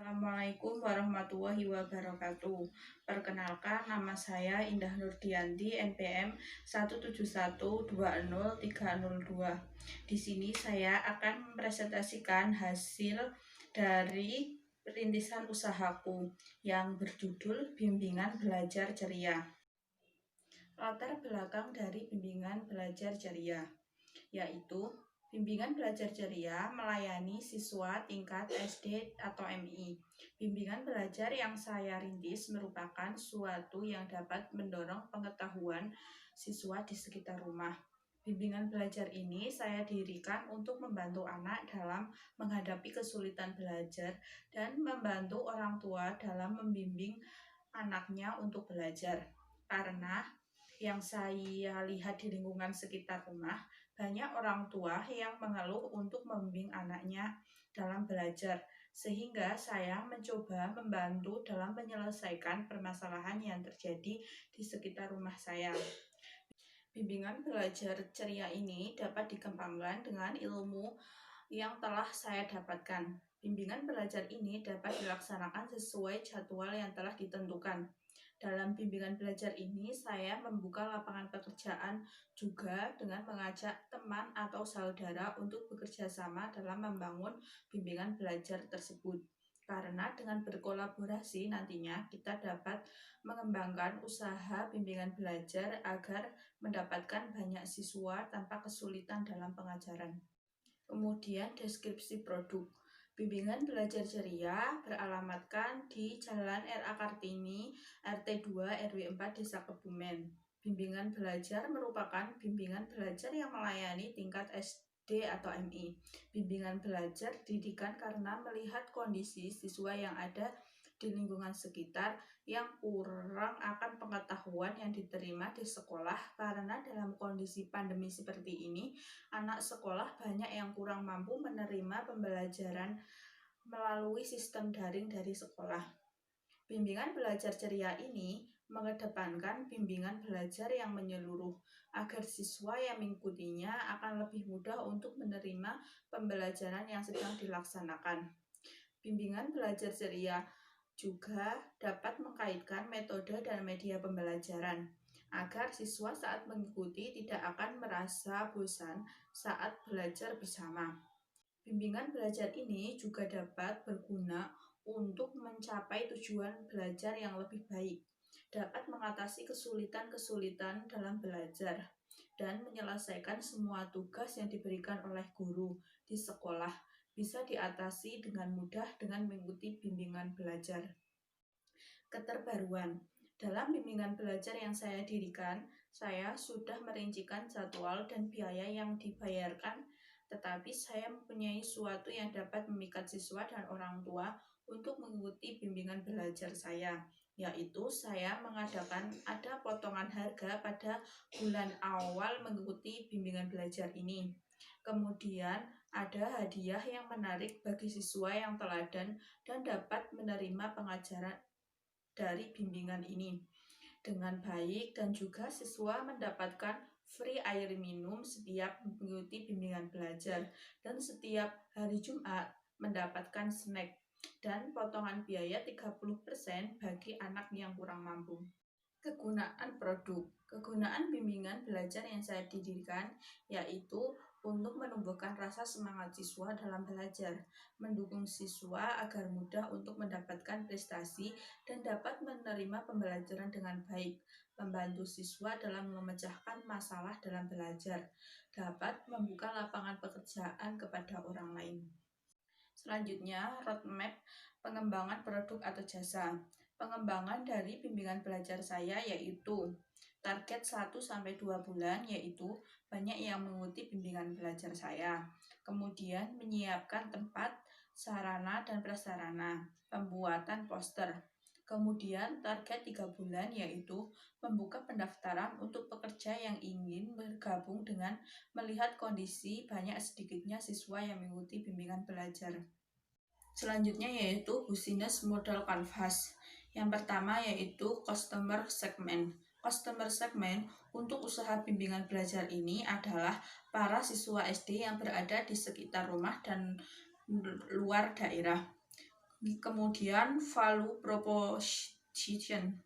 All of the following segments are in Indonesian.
Assalamualaikum warahmatullahi wabarakatuh. Perkenalkan, nama saya Indah Nurdianti, NPM 171203002. Di sini saya akan mempresentasikan hasil dari rintisan usahaku yang berjudul Bimbingan Belajar Ceria. Latar belakang dari Bimbingan Belajar Ceria yaitu Bimbingan Belajar Ceria melayani siswa tingkat SD atau MI. Bimbingan belajar yang saya rintis merupakan suatu yang dapat mendorong pengetahuan siswa di sekitar rumah. Bimbingan belajar ini saya dirikan untuk membantu anak dalam menghadapi kesulitan belajar dan membantu orang tua dalam membimbing anaknya untuk belajar. Karena yang saya lihat di lingkungan sekitar rumah, banyak orang tua yang mengeluh untuk membimbing anaknya dalam belajar, sehingga saya mencoba membantu dalam menyelesaikan permasalahan yang terjadi di sekitar rumah saya. Bimbingan belajar ceria ini dapat dikembangkan dengan ilmu yang telah saya dapatkan. Bimbingan belajar ini dapat dilaksanakan sesuai jadwal yang telah ditentukan. Dalam bimbingan belajar ini, saya membuka lapangan pekerjaan juga dengan mengajak teman atau saudara untuk bekerja sama dalam membangun bimbingan belajar tersebut. Karena dengan berkolaborasi nantinya kita dapat mengembangkan usaha bimbingan belajar agar mendapatkan banyak siswa tanpa kesulitan dalam pengajaran. Kemudian deskripsi produk. Bimbingan belajar ceria beralamatkan di Jalan R.A. Kartini, RT 2 RW 4 Desa Kebumen. Bimbingan belajar merupakan bimbingan belajar yang melayani tingkat SD atau MI. Bimbingan belajar didikan karena melihat kondisi siswa yang ada di lingkungan sekitar yang kurang akan pengetahuan yang diterima di sekolah, karena dalam kondisi pandemi seperti ini anak sekolah banyak yang kurang mampu menerima pembelajaran melalui sistem daring dari sekolah. Bimbingan belajar ceria ini mengedepankan bimbingan belajar yang menyeluruh agar siswa yang mengikutinya akan lebih mudah untuk menerima pembelajaran yang sedang dilaksanakan. Bimbingan belajar ceria juga dapat mengkaitkan metode dan media pembelajaran agar siswa saat mengikuti tidak akan merasa bosan saat belajar bersama. Bimbingan belajar ini juga dapat berguna untuk mencapai tujuan belajar yang lebih baik, dapat mengatasi kesulitan-kesulitan dalam belajar, dan menyelesaikan semua tugas yang diberikan oleh guru di sekolah bisa diatasi dengan mudah dengan mengikuti bimbingan belajar. Keterbaruan. Dalam bimbingan belajar yang saya dirikan, saya sudah merincikan jadwal dan biaya yang dibayarkan, tetapi saya mempunyai suatu yang dapat memikat siswa dan orang tua untuk mengikuti bimbingan belajar saya, yaitu saya mengadakan ada potongan harga pada bulan awal mengikuti bimbingan belajar ini. Kemudian ada hadiah yang menarik bagi siswa yang teladan dan dapat menerima pengajaran dari bimbingan ini dengan baik, dan juga siswa mendapatkan free air minum setiap mengikuti bimbingan belajar, dan setiap hari Jumat mendapatkan snack dan potongan biaya 30% bagi anak yang kurang mampu. Kegunaan produk. Kegunaan bimbingan belajar yang saya dirikan yaitu untuk menumbuhkan rasa semangat siswa dalam belajar, mendukung siswa agar mudah untuk mendapatkan prestasi dan dapat menerima pembelajaran dengan baik, membantu siswa dalam memecahkan masalah dalam belajar, dapat membuka lapangan pekerjaan kepada orang lain. Selanjutnya, roadmap pengembangan produk atau jasa. Pengembangan dari bimbingan belajar saya yaitu target 1-2 bulan, yaitu banyak yang mengikuti bimbingan belajar saya. Kemudian menyiapkan tempat, sarana dan prasarana, pembuatan poster. Kemudian target 3 bulan yaitu membuka pendaftaran untuk pekerja yang ingin bergabung dengan melihat kondisi banyak sedikitnya siswa yang mengikuti bimbingan belajar. Selanjutnya yaitu business model canvas. Yang pertama yaitu customer segment. Customer segment untuk usaha bimbingan belajar ini adalah para siswa SD yang berada di sekitar rumah dan luar daerah. Kemudian value proposition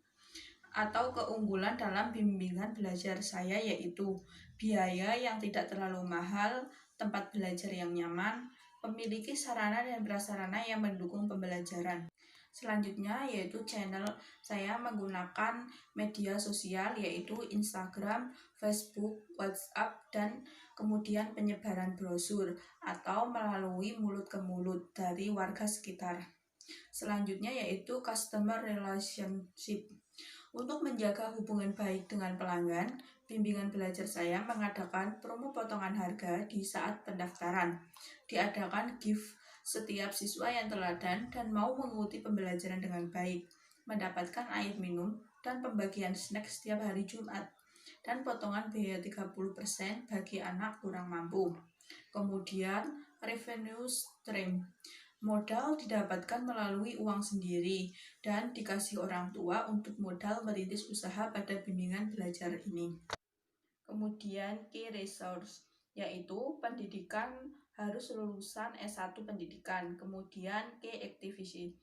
atau keunggulan dalam bimbingan belajar saya yaitu biaya yang tidak terlalu mahal, tempat belajar yang nyaman, memiliki sarana dan prasarana yang mendukung pembelajaran. Selanjutnya yaitu channel saya menggunakan media sosial yaitu Instagram, Facebook, WhatsApp, dan kemudian penyebaran brosur atau melalui mulut ke mulut dari warga sekitar. Selanjutnya yaitu customer relationship. Untuk menjaga hubungan baik dengan pelanggan, bimbingan belajar saya mengadakan promo potongan harga di saat pendaftaran. Diadakan gift setiap siswa yang teladan dan mau mengikuti pembelajaran dengan baik, mendapatkan air minum dan pembagian snack setiap hari Jumat, dan potongan biaya 30% bagi anak kurang mampu. Kemudian, revenue stream. Modal didapatkan melalui uang sendiri dan dikasih orang tua untuk modal merintis usaha pada bimbingan belajar ini. Kemudian key resource, yaitu pendidikan harus lulusan S1 pendidikan. Kemudian key activity.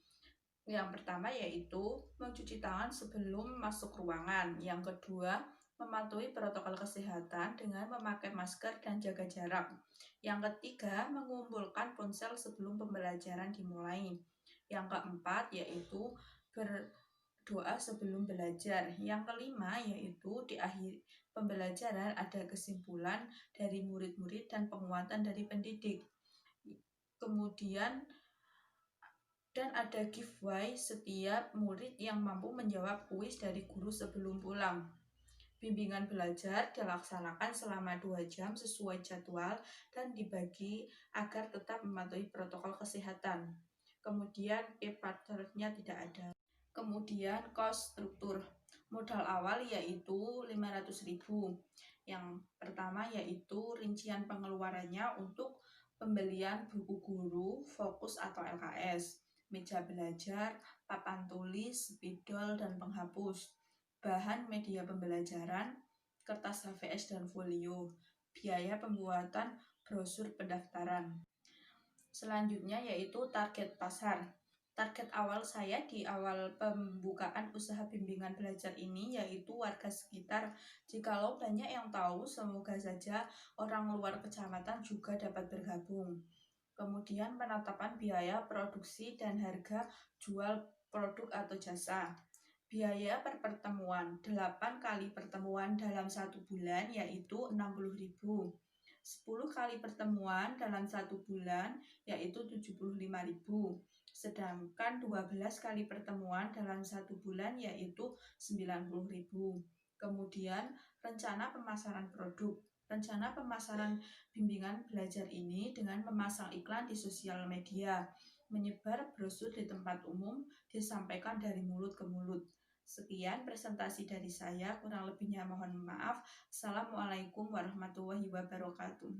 Yang pertama yaitu mencuci tangan sebelum masuk ruangan. Yang kedua, mematuhi protokol kesehatan dengan memakai masker dan jaga jarak. Yang ketiga, mengumpulkan ponsel sebelum pembelajaran dimulai. Yang keempat yaitu berdoa sebelum belajar. Yang kelima yaitu di akhir pembelajaran ada kesimpulan dari murid-murid dan penguatan dari pendidik. Kemudian dan ada giveaway setiap murid yang mampu menjawab kuis dari guru sebelum pulang. Bimbingan belajar dilaksanakan selama 2 jam sesuai jadwal dan dibagi agar tetap mematuhi protokol kesehatan. Kemudian partnernya tidak ada. Kemudian cost struktur. Modal awal yaitu 500.000. Yang pertama yaitu rincian pengeluarannya untuk pembelian buku guru, fokus atau LKS, meja belajar, papan tulis, spidol, dan penghapus, bahan media pembelajaran, kertas HVS dan folio, biaya pembuatan brosur pendaftaran. Selanjutnya yaitu target pasar. Target awal saya di awal pembukaan usaha bimbingan belajar ini yaitu warga sekitar. Jikalau banyak yang tahu, semoga saja orang luar kecamatan juga dapat bergabung. Kemudian penetapan biaya produksi dan harga jual produk atau jasa. Biaya per pertemuan, 8 kali pertemuan dalam 1 bulan yaitu 60.000. 10 kali pertemuan dalam 1 bulan yaitu 75.000. Sedangkan 12 kali pertemuan dalam 1 bulan yaitu 90.000. Kemudian rencana pemasaran produk. Rencana pemasaran bimbingan belajar ini dengan memasang iklan di sosial media, menyebar brosur di tempat umum, disampaikan dari mulut ke mulut. Sekian presentasi dari saya, kurang lebihnya mohon maaf. Assalamualaikum warahmatullahi wabarakatuh.